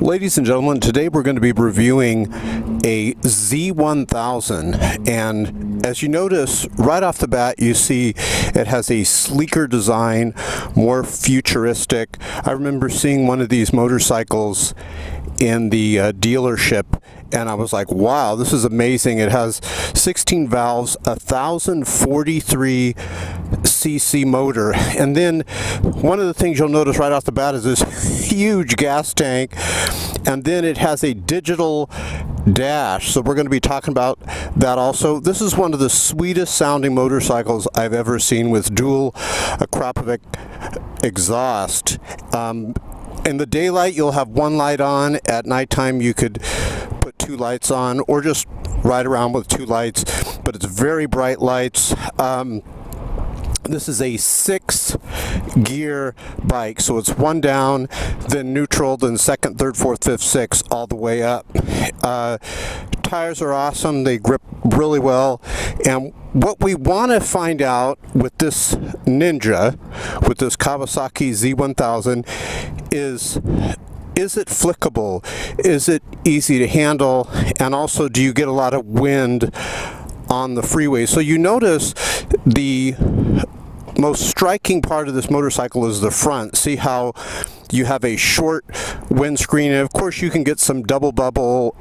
Ladies and gentlemen, today we're going to be reviewing a Z1000, and as you notice right off the bat, you see it has a sleeker design, more futuristic. I remember seeing one of these motorcycles in the dealership, and I was like, wow, this is amazing. It has 16 valves, 1043 cc motor, and then one of the things you'll notice right off the bat is this huge gas tank, and then it has a digital dash, so we're going to be talking about that also. This is one of the sweetest sounding motorcycles I've ever seen, with dual Kawasaki exhaust. In the daylight you'll have one light on. At nighttime you could put two lights on, or just ride around with two lights, but it's very bright lights. This is a 6-gear bike, so it's one down, then neutral, then second, third, fourth, fifth, sixth, all the way up. Tires are awesome, they grip really well, and what we want to find out with this Ninja, with this Kawasaki Z1000, is it flickable? Is it easy to handle? And also, do you get a lot of wind on the freeway? So you notice the most striking part of this motorcycle is the front. See how you have a short windscreen, and of course you can get some double bubble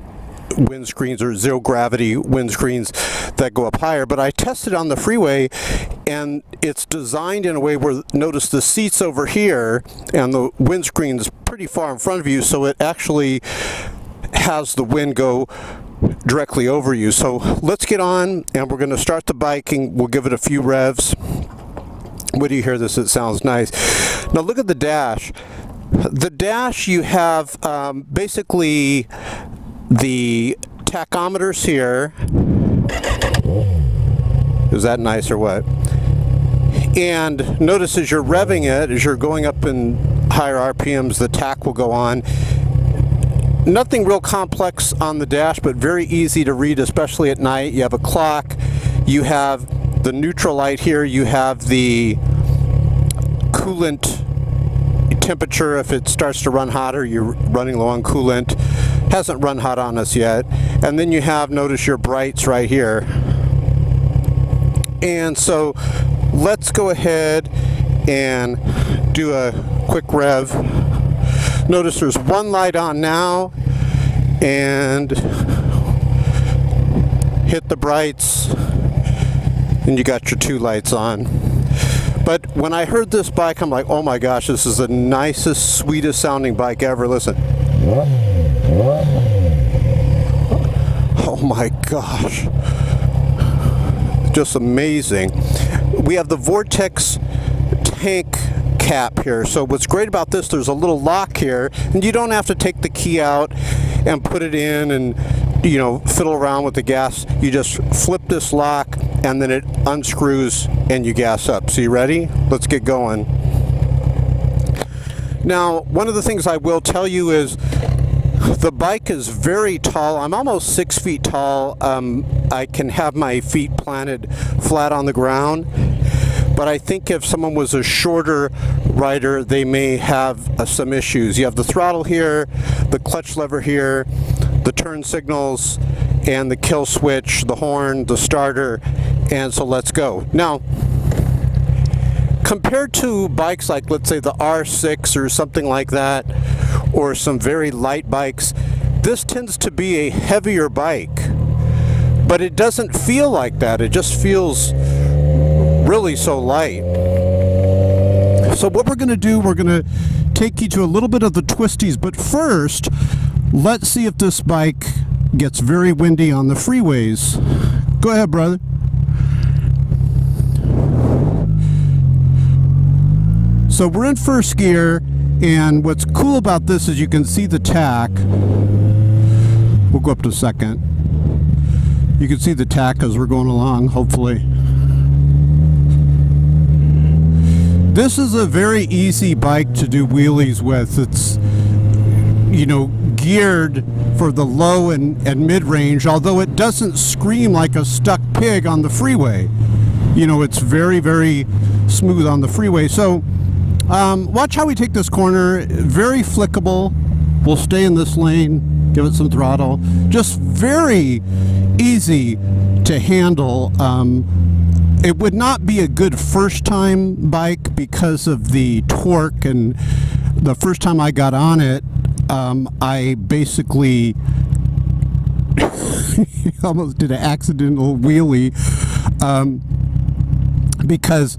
windscreens or zero gravity windscreens that go up higher, but I tested on the freeway and it's designed in a way where, notice the seats over here and the windscreen's pretty far in front of you, so it actually has the wind go directly over you. So let's get on and we're going to start the biking. We'll give it a few revs. When you hear this, it sounds nice. Now look at the dash. The dash, you have basically the tachometers here. Is that nice or what? And notice as you're revving it, as you're going up in higher RPMs, the tach will go on. Nothing real complex on the dash, but very easy to read, especially at night. You have a clock, you have the neutral light here, you have the coolant temperature. If it starts to run hotter, you're running low on coolant. Hasn't run hot on us yet. And then you have, notice your brights right here. And so let's go ahead and do a quick rev. Notice there's one light on now, and hit the brights and you got your two lights on. But when I heard this bike, I'm like, oh my gosh, this is the nicest, sweetest sounding bike ever. Listen. Oh my gosh. Just amazing. We have the Vortex tank cap here. So what's great about this, there's a little lock here, and you don't have to take the key out and put it in and, you know, fiddle around with the gas. You just flip this lock and then it unscrews and you gas up. So you ready? Let's get going. Now, one of the things I will tell you is the bike is very tall. I'm almost 6 feet tall. I can have my feet planted flat on the ground, but I think if someone was a shorter rider, they may have some issues. You have the throttle here, the clutch lever here, the turn signals, and the kill switch, the horn, the starter, and so let's go. Now, compared to bikes like, let's say, the R6 or something like that, or some very light bikes, this tends to be a heavier bike, but it doesn't feel like that. It just feels really so light. So what we're going to do, we're going to take you to a little bit of the twisties, but first let's see if this bike gets very windy on the freeways. Go ahead, brother. So we're in first gear, and what's cool about this is you can see the tach. We'll go up to second. You can see the tach as we're going along, hopefully. This is a very easy bike to do wheelies with. It's, you know, geared for the low and mid-range, although it doesn't scream like a stuck pig on the freeway. You know, it's very, very smooth on the freeway. So watch how we take this corner. Very flickable. We'll stay in this lane, give it some throttle. Just very easy to handle. It would not be a good first time bike because of the torque, and the first time I got on it, I basically almost did an accidental wheelie because,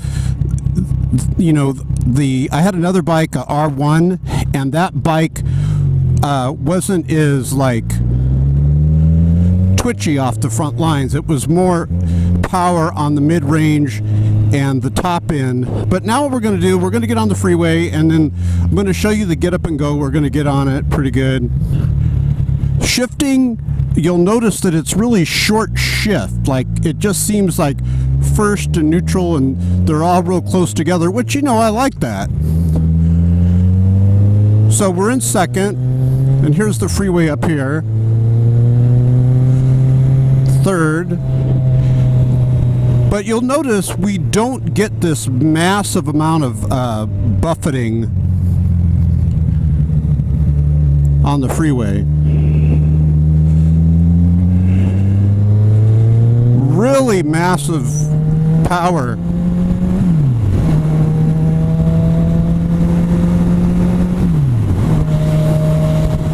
you know, I had another bike, a R1, and that bike wasn't as like twitchy off the front lines. It was more power on the mid-range and the top end. But now what we're going to do, we're going to get on the freeway, and then I'm going to show you the get up and go. We're going to get on it pretty good. Shifting, you'll notice that it's really short shift. Like, it just seems like first and neutral, and they're all real close together, which, you know, I like that. So we're in second, and here's the freeway up here. Third. But you'll notice we don't get this massive amount of buffeting on the freeway. Really massive power.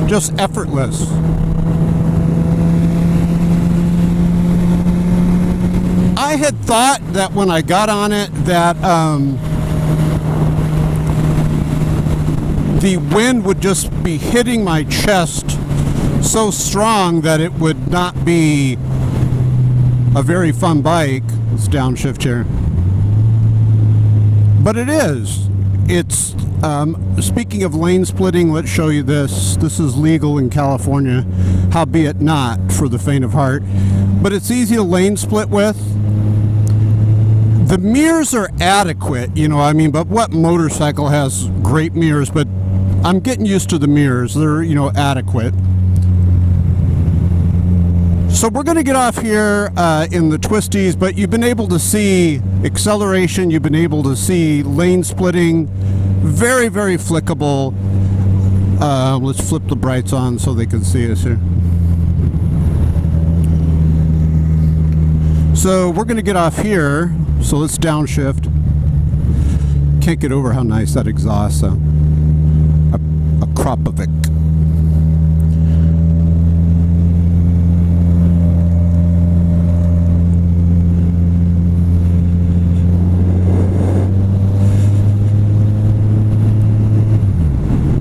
Just effortless. I had thought that when I got on it that the wind would just be hitting my chest so strong that it would not be a very fun bike. Let's downshift here. But it is. It's, speaking of lane splitting, let's show you this. This is legal in California, howbeit not for the faint of heart. But it's easy to lane split with. The mirrors are adequate, you know, I mean, but what motorcycle has great mirrors? But I'm getting used to the mirrors. They're, you know, adequate. So we're going to get off here in the twisties, but you've been able to see acceleration. You've been able to see lane splitting. Very, very flickable. Let's flip the brights on so they can see us here. So we're going to get off here. So let's downshift. Can't get over how nice that exhaust sounds. A Kropovic.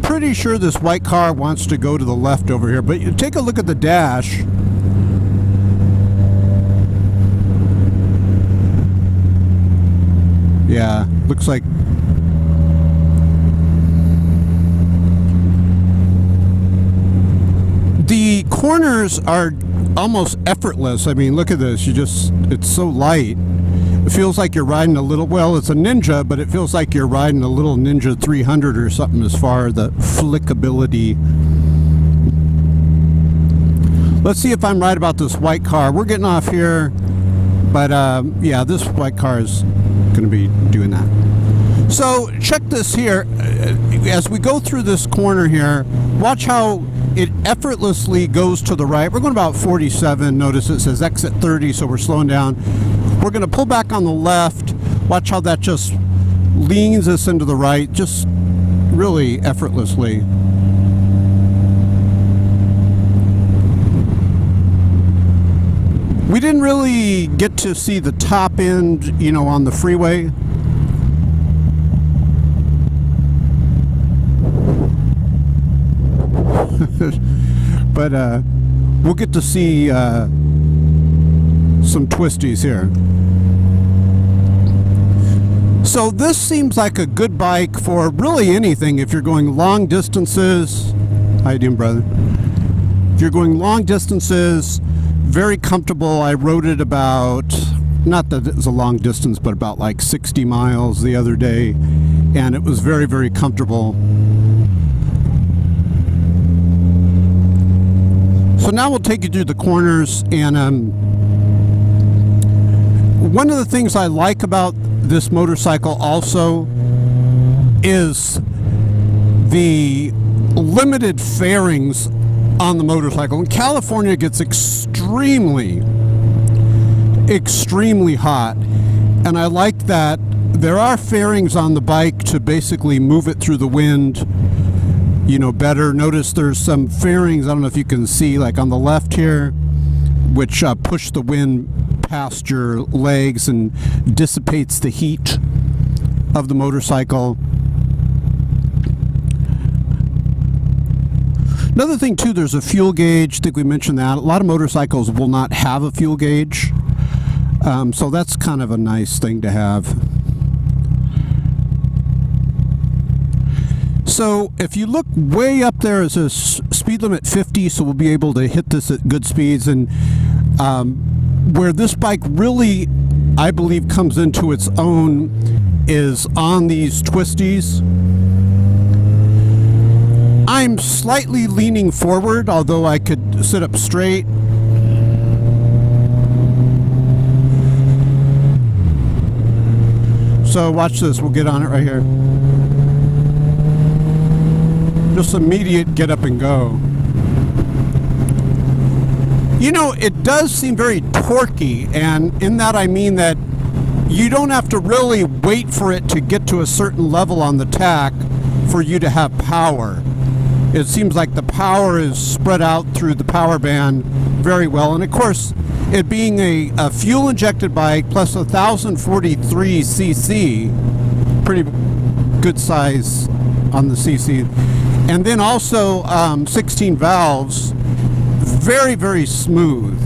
Pretty sure this white car wants to go to the left over here, but you take a look at the dash. Yeah, looks like the corners are almost effortless. I mean, look at this. It's so light. It feels like you're riding a little, well, it's a Ninja, but it feels like you're riding a little Ninja 300 or something as far as the flickability. Let's see if I'm right about this white car. We're getting off here, but yeah, this white car is going to be doing that. So check this here. As we go through this corner here, watch how it effortlessly goes to the right. We're going about 47. Notice it says exit 30, so we're slowing down. We're going to pull back on the left. Watch how that just leans us into the right, just really effortlessly. We didn't really get to see the top end, you know, on the freeway. But we'll get to see some twisties here. So this seems like a good bike for really anything. If you're going long distances, how you doing, brother? If you're going long distances, very comfortable. I rode it about, not that it was a long distance, but about like 60 miles the other day, and it was very, very comfortable. So now we'll take you through the corners, and one of the things I like about this motorcycle also is the limited fairings on the motorcycle. In California, it gets extremely hot, and I like that there are fairings on the bike to basically move it through the wind, you know, better. Notice there's some fairings, I don't know if you can see, like on the left here, which push the wind past your legs and dissipates the heat of the motorcycle. Another thing too, there's a fuel gauge. I think we mentioned that. A lot of motorcycles will not have a fuel gauge, so that's kind of a nice thing to have. So if you look way up there, is a speed limit 50, so we'll be able to hit this at good speeds. And where this bike really, I believe, comes into its own is on these twisties. I'm slightly leaning forward, although I could sit up straight. So watch this, we'll get on it right here. Just immediate get up and go. You know, it does seem very torquey, and in that I mean that you don't have to really wait for it to get to a certain level on the tack for you to have power. It seems like the power is spread out through the power band very well, and of course, it being a fuel injected bike plus 1043 cc, pretty good size on the cc. And then also 16 valves, very smooth.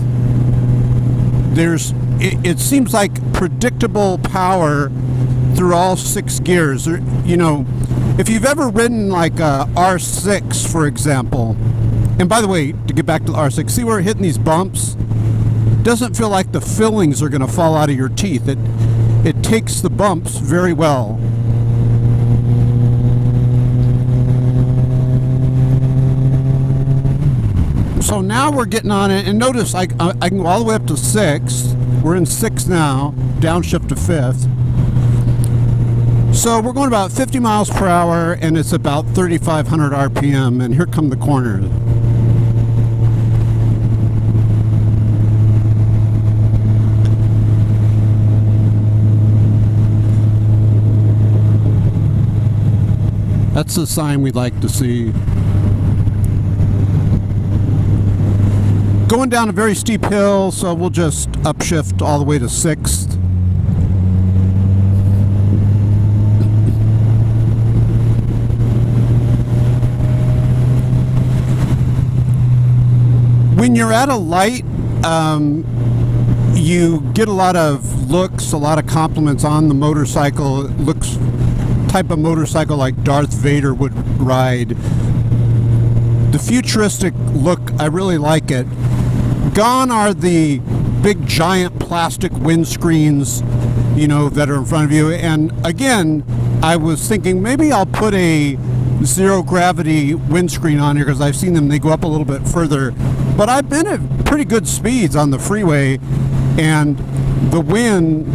It seems like predictable power through all 6 gears. You know, if you've ever ridden like a R6, for example, and by the way, to get back to the R6, see where we're hitting these bumps? Doesn't feel like the fillings are going to fall out of your teeth. It takes the bumps very well. So now we're getting on it, and notice I can go all the way up to 6. We're in 6 now, downshift to 5th. So we're going about 50 miles per hour, and it's about 3,500 RPM, and here come the corners. That's the sign we'd like to see. Going down a very steep hill, so we'll just upshift all the way to 6th. When you're at a light, you get a lot of looks, a lot of compliments on the motorcycle. It looks type of motorcycle like Darth Vader would ride. The futuristic look, I really like it. Gone are the big giant plastic windscreens, you know, that are in front of you. And again, I was thinking maybe I'll put a zero gravity windscreen on here, because I've seen them, they go up a little bit further. But I've been at pretty good speeds on the freeway, and the wind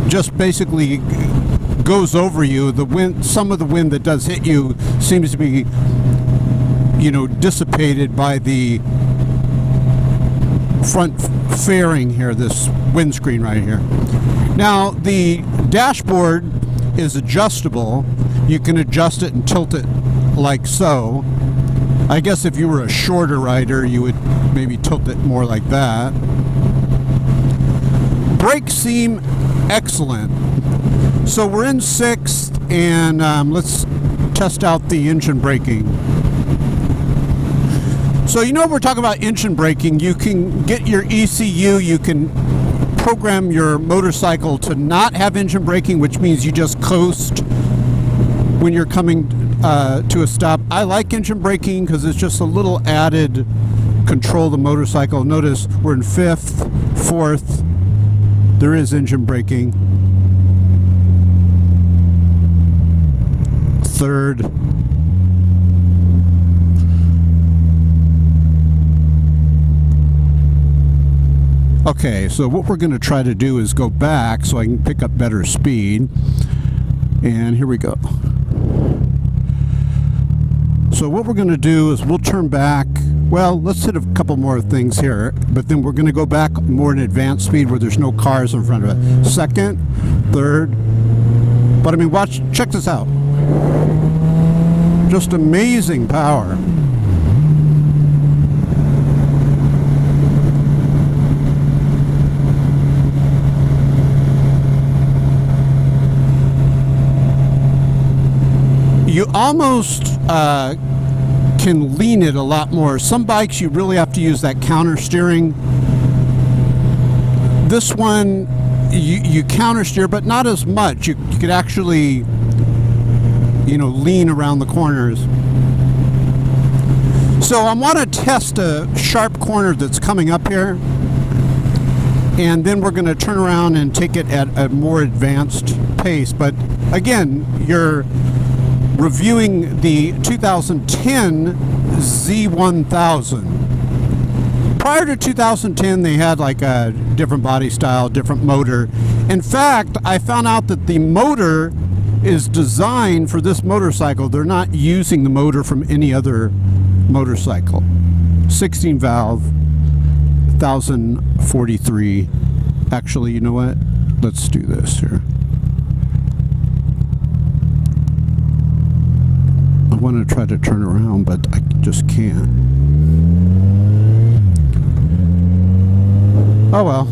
just basically goes over you. The wind, some of the wind that does hit you seems to be, you know, dissipated by the front fairing here, this windscreen right here. Now the dashboard is adjustable. You can adjust it and tilt it like so. I guess if you were a shorter rider, you would maybe tilt it more like that. Brakes seem excellent. So we're in 6th, and let's test out the engine braking. So you know, we're talking about engine braking. You can get your ECU, you can program your motorcycle to not have engine braking, which means you just coast when you're coming to a stop. I like engine braking because it's just a little added control of the motorcycle. Notice we're in 5th, 4th. There is engine braking. 3rd. Okay, so what we're going to try to do is go back so I can pick up better speed. And here we go. So what we're going to do is we'll turn back. Well, let's hit a couple more things here, but then we're going to go back more in advanced speed where there's no cars in front of it. Second, third. But I mean, check this out. Just amazing power. You almost can lean it a lot more. Some bikes you really have to use that counter steering. This one you counter steer, but not as much. You could actually, you know, lean around the corners. So I want to test a sharp corner that's coming up here, and then we're going to turn around and take it at a more advanced pace. But again, you're reviewing the 2010 Z1000. Prior to 2010, they had like a different body style, different motor. In fact, I found out that the motor is designed for this motorcycle. They're not using the motor from any other motorcycle. 16 valve, 1043. Actually, you know what? Let's do this here. I want to try to turn around, but I just can't. Oh well.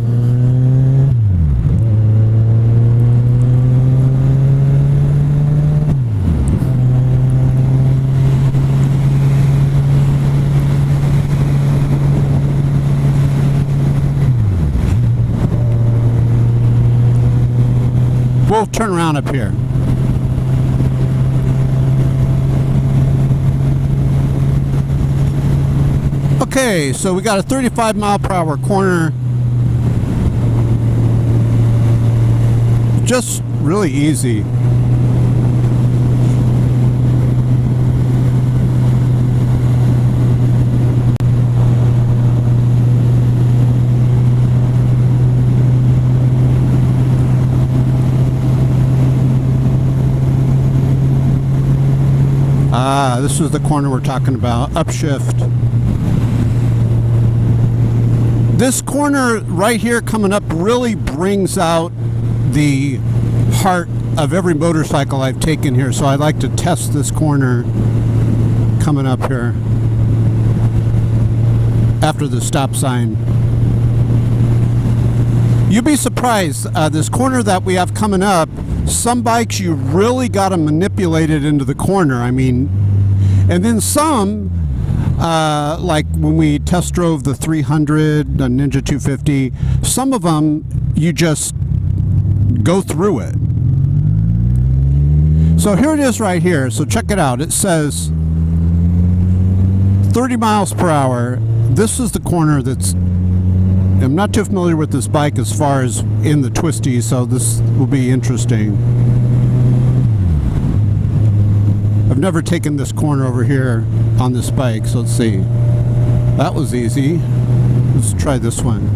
We'll turn around up here. Okay, so we got a 35-mile-per-hour corner. Just really easy. This is the corner we're talking about. Upshift. This corner right here coming up really brings out the heart of every motorcycle I've taken here, so I like to test this corner coming up here after the stop sign. You'd be surprised, this corner that we have coming up, some bikes you really got to manipulate it into the corner. I mean, and then some, like when we test drove the 300, the Ninja 250, some of them you just go through it. So here it is right here. So check it out. It says 30 miles per hour. This is the corner that's, I'm not too familiar with this bike as far as in the twisty, so this will be interesting. I've never taken this corner over here on this bike, so let's see. That was easy. Let's try this one.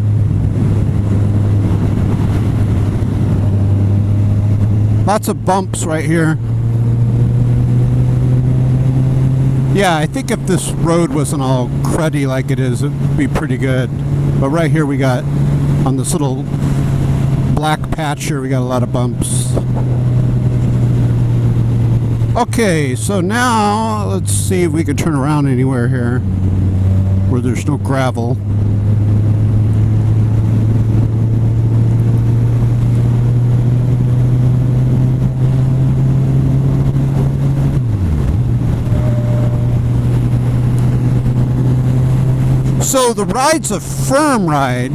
Lots of bumps right here. Yeah, I think if this road wasn't all cruddy like it is, it'd be pretty good. But right here we got, on this little black patch here, we got a lot of bumps. Okay, so now let's see if we can turn around anywhere here where there's no gravel. So the ride's a firm ride.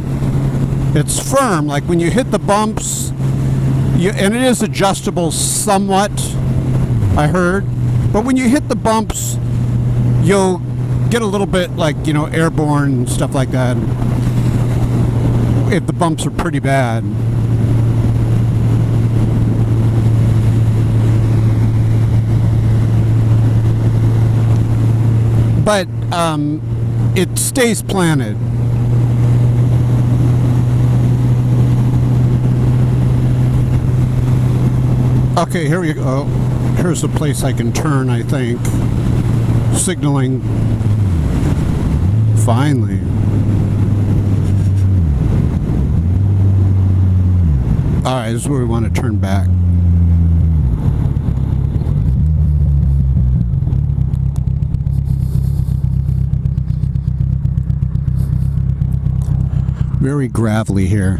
It's firm, like when you hit the bumps, and it is adjustable somewhat, I heard. But when you hit the bumps, you'll get a little bit like, you know, airborne and stuff like that, if the bumps are pretty bad. But it stays planted. Okay, here we go. Here's a place I can turn, I think. signaling. Finally. Alright, this is where we want to turn back. Very gravelly here.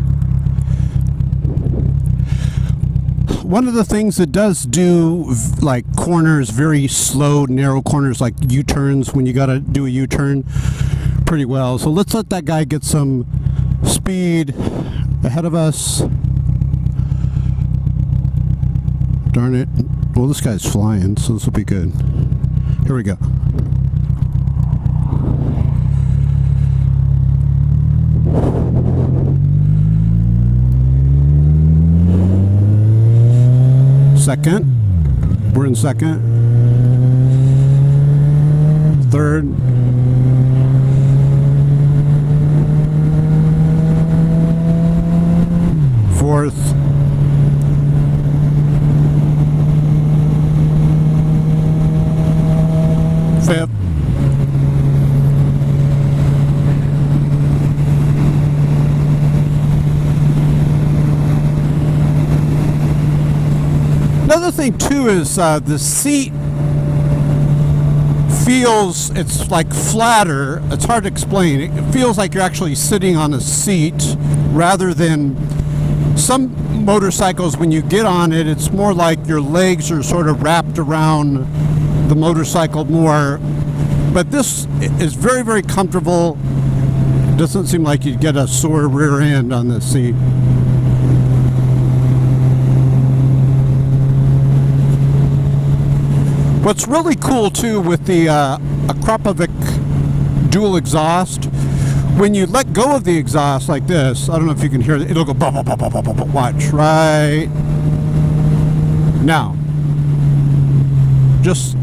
One of the things it does do, like corners, very slow, narrow corners, like U-turns when you gotta do a U-turn, pretty well. So let's let that guy get some speed ahead of us. Darn it. Well, this guy's flying, so this will be good. Here we go. Second. We're in second. Third. Fourth. Fifth. Another thing too is the seat feels, it's like flatter. It's hard to explain. It feels like you're actually sitting on a seat rather than some motorcycles. When you get on it, it's more like your legs are sort of wrapped around the motorcycle more. But this is very, very comfortable. Doesn't seem like you'd get a sore rear end on this seat. What's really cool too with the Kawasaki dual exhaust, when you let go of the exhaust like this, I don't know if you can hear it, it'll go bah, bah, bah, bah, bah, bah, bah. Watch right now. Just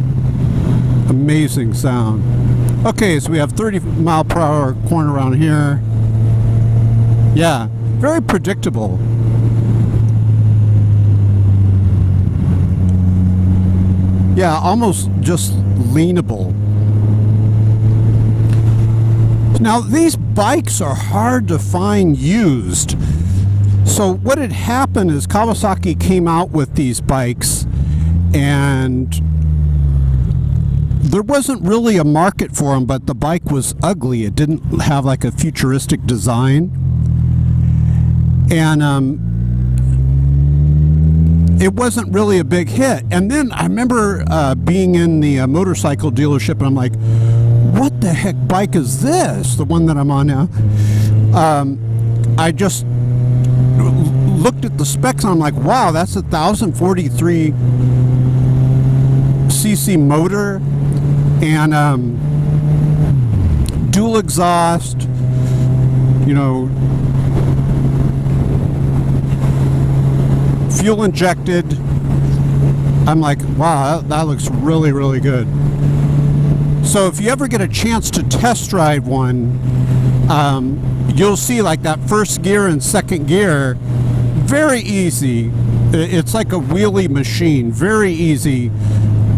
amazing sound. Okay, so we have 30-mile-per-hour corner around here. Yeah, very predictable. Yeah, almost just leanable. Now, these bikes are hard to find used. So what had happened is Kawasaki came out with these bikes and there wasn't really a market for them, but the bike was ugly. It didn't have like a futuristic design. And it wasn't really a big hit. And then I remember being in the motorcycle dealership, and I'm like, what the heck bike is this? The one that I'm on now. I just looked at the specs and I'm like, wow, that's a 1043 cc motor and dual exhaust, you know, fuel injected. I'm like, wow, that looks really, really good. So if you ever get a chance to test drive one, you'll see like that first gear and second gear, very easy. It's like a wheelie machine, very easy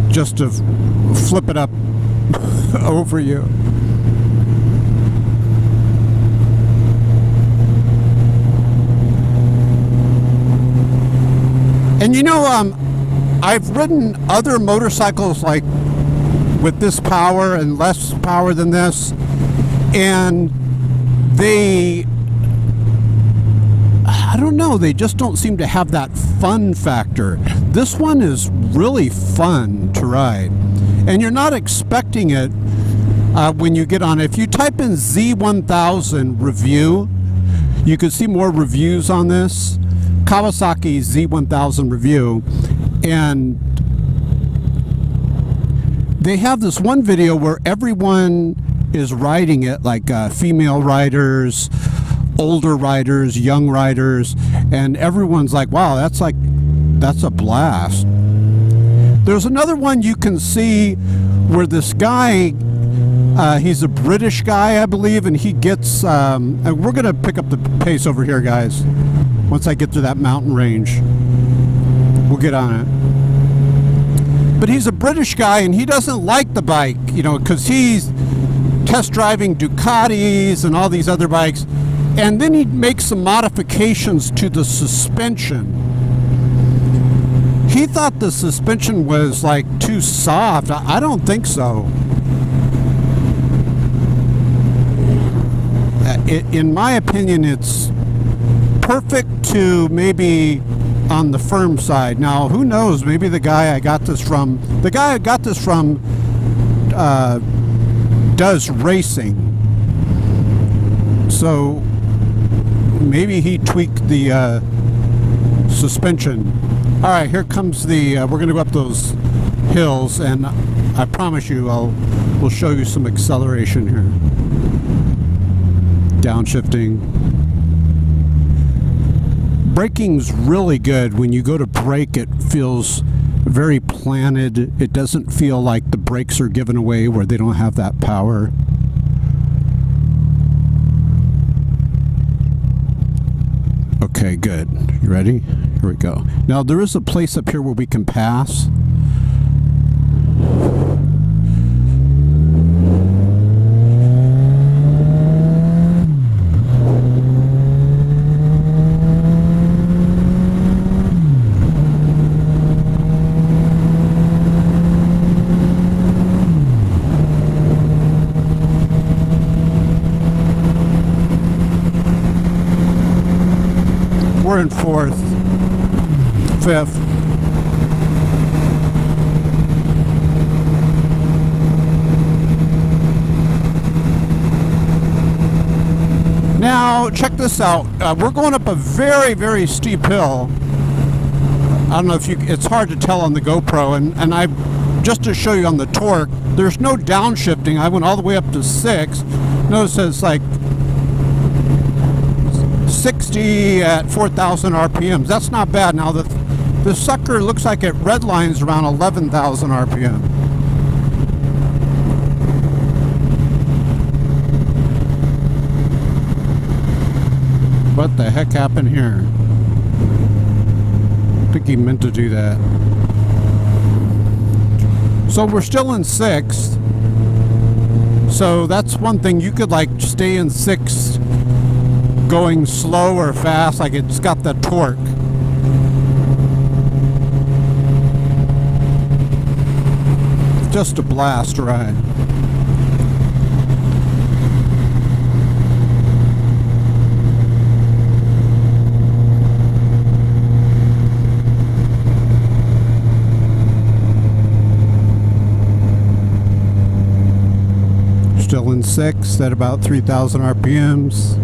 just to flip it up over you. And you know, I've ridden other motorcycles like with this power and less power than this, and I don't know, they just don't seem to have that fun factor. This one is really fun to ride, and you're not expecting it when you get on it. If you type in Z1000 review, you can see more reviews on this. Kawasaki Z1000 review, and they have this one video where everyone is riding it, like female riders, older riders, young riders, and everyone's like, wow, that's a blast. There's another one you can see where this guy, he's a British guy, I believe, and he gets, and we're gonna pick up the pace over here, guys. Once I get to that mountain range, we'll get on it. But he's a British guy and he doesn't like the bike, you know, because he's test driving Ducatis and all these other bikes. And then he makes some modifications to the suspension. He thought the suspension was like too soft. I don't think so. In my opinion, it's perfect to maybe on the firm side. Now, who knows? Maybe the guy I got this from, does racing. So maybe he tweaked the suspension. All right, here comes the, we're going to go up those hills, and I promise you we'll show you some acceleration here. Downshifting. Braking's really good. When you go to brake, it feels very planted. It doesn't feel like the brakes are given away where they don't have that power. Okay, good. You ready? Here we go. Now there is a place up here where we can pass. We're in fourth, fifth. Now, check this out. We're going up a very, very steep hill. I don't know if it's hard to tell on the GoPro, and I, just to show you on the torque, there's no downshifting. I went all the way up to 6. Notice it's like 60 at 4,000 RPMs. That's not bad. Now the sucker looks like it redlines around 11,000 RPM. What the heck happened here? I think he meant to do that. So we're still in 6th. So that's one thing. You could like stay in 6th going slow or fast, like it's got the torque. Just a blast ride. Still in 6th at about 3,000 RPMs.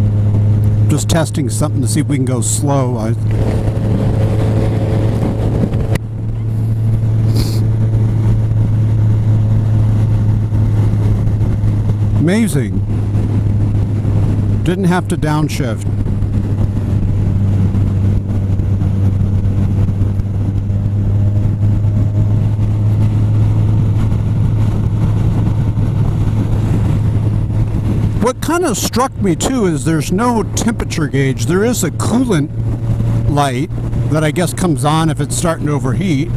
Just testing something to see if we can go slow. Amazing. Didn't have to downshift. What kind of struck me too is there's no temperature gauge. There is a coolant light that I guess comes on if it's starting to overheat,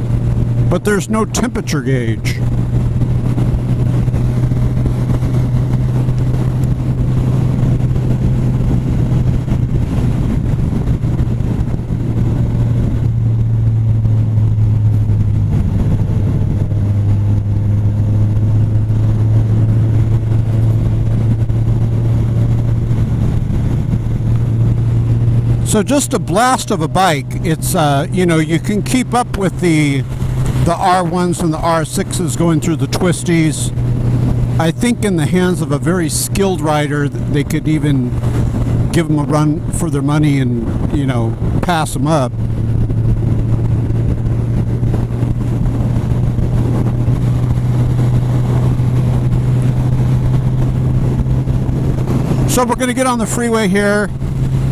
but there's no temperature gauge. So just a blast of a bike. It's you know, you can keep up with the R1s and the R6s going through the twisties. I think in the hands of a very skilled rider, they could even give them a run for their money and, you know, pass them up. So we're going to get on the freeway here.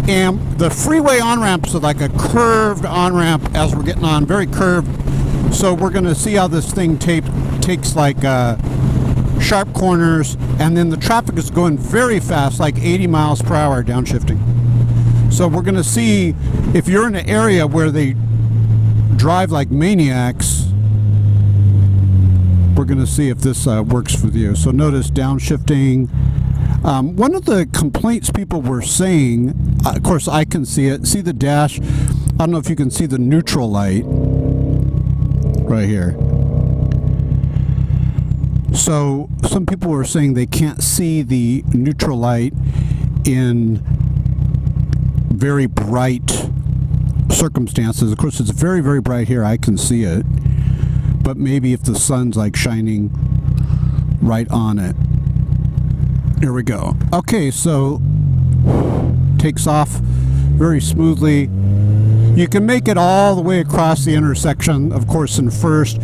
And the freeway on-ramps are like a curved on-ramp as we're getting on, very curved. So we're going to see how this thing takes like sharp corners, and then the traffic is going very fast, like 80 miles per hour downshifting. So we're going to see if you're in an area where they drive like maniacs, we're going to see if this works for you. So notice downshifting. One of the complaints people were saying, of course I can see it, see the dash. I don't know if you can see the neutral light right here. So some people were saying they can't see the neutral light in very bright circumstances. Of course, it's very, very bright here. I can see it. But maybe if the sun's like shining right on it. Here we go. Okay, so takes off very smoothly. You can make it all the way across the intersection, of course, in first.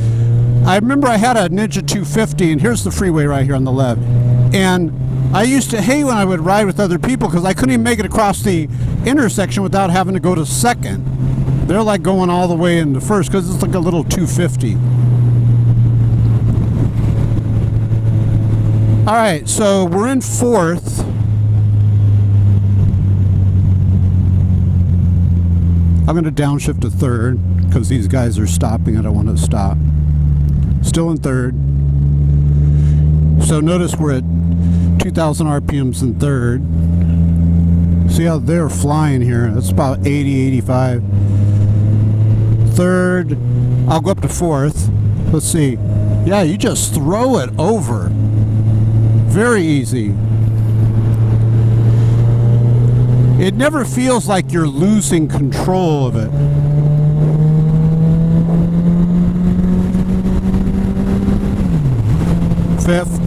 I remember I had a Ninja 250, and here's the freeway right here on the left. And I used to hate when I would ride with other people because I couldn't even make it across the intersection without having to go to second. They're like going all the way into first because it's like a little 250. All right, so we're in fourth. I'm going to downshift to third because these guys are stopping. I don't want to stop. Still in third. So notice we're at 2,000 RPMs in third. See how they're flying here. That's about 80, 85. Third, I'll go up to fourth. Let's see. Yeah, you just throw it over. Very easy. It never feels like you're losing control of it. Fifth.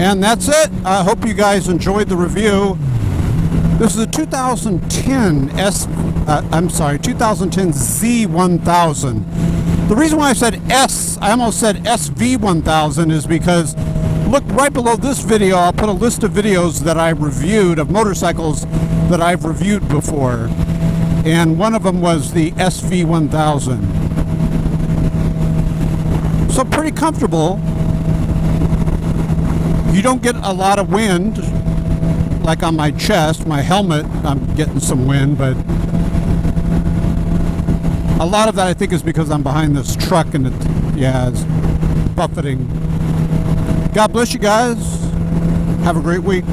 And that's it. I hope you guys enjoyed the review. This is a 2010 2010 Z1000. The reason why I said I almost said SV1000 is because look right below this video. I'll put a list of videos that I reviewed of motorcycles that I've reviewed before. And one of them was the SV1000. So pretty comfortable. You don't get a lot of wind, like on my chest, my helmet, I'm getting some wind, but a lot of that I think is because I'm behind this truck and it's buffeting. God bless you guys. Have a great week.